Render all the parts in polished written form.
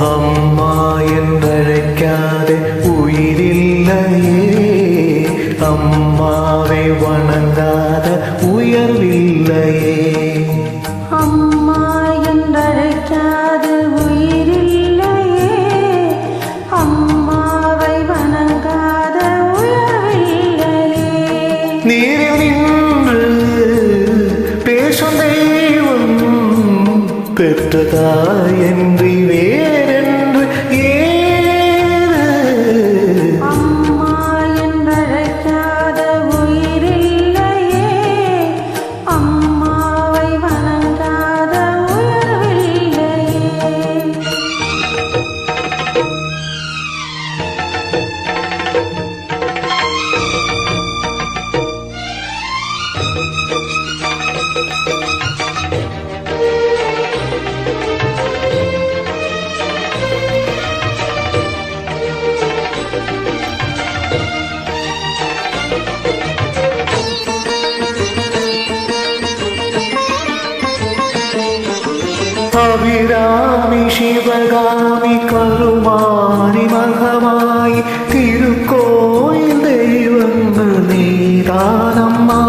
அம்மா என்றழைக்காத உயிரில்லையே, அம்மாவை வணங்காத உயர்வில்லையே. அம்மா என்றழைக்காத உயிரில்லையே, அம்மாவை வணங்காத உயர்வில்லையே. நீரில் நின்று பேசும் தெய்வம் பெற்றதாய் என்று வேறென்று ஏது. அம்மா என்றழைக்காத உயிரில்லையே, அம்மாவை வணங்காத உயர்வில்லையே. அபிராமி சிவகாமி கருமாரி மகமாய் திருக்கோயில் தெய்வங்கள் நீதானம்மா.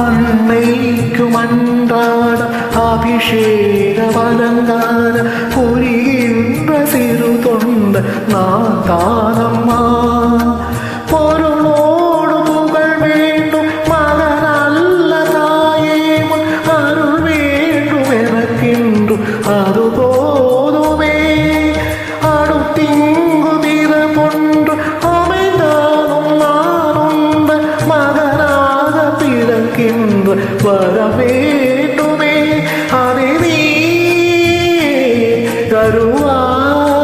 அன்னைக்கு மன்றாட அபிஷேக வலங்கார புரிகின்ற சிறு தொண்ட நான் தானம்மா. பொருளோடு புகழ் வேண்டும் மகனல்ல தாயே, முன் அருள் வேண்டும் எனக்கென்று அது போதுமே. அடுத்திங்கு திறமொன்று அமைந்தாலும் நான் உந்த மகனாக பிறக்கின்ற வர வேண்டுமே. அதை நீ தருவாயே.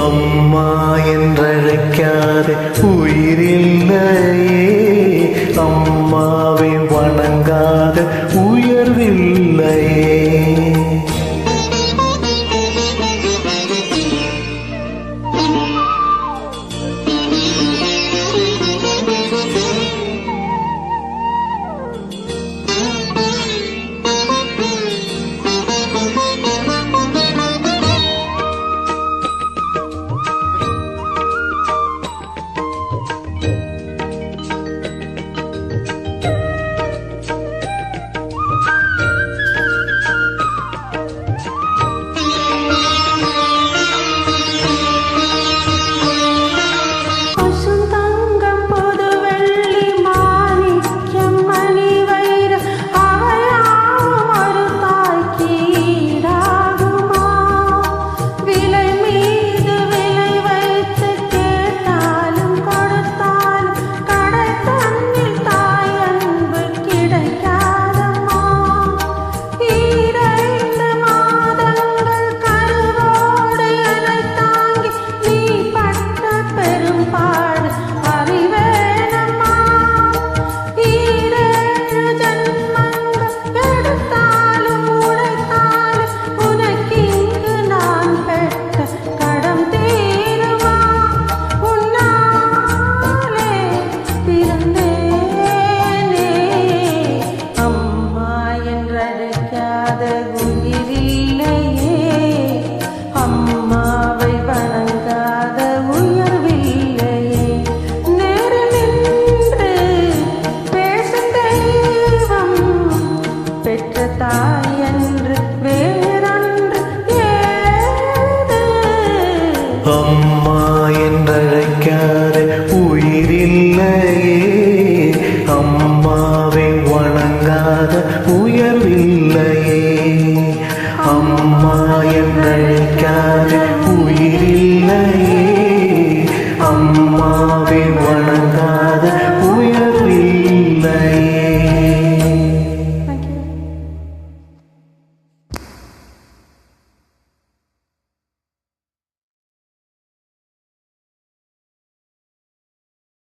அம்மா என்றழைக்காத உயிரில்லையே, அம்மாவை வணங்காத உயர்வில்லையே. அம்மா என்றழைக்காத உயிரில்லை,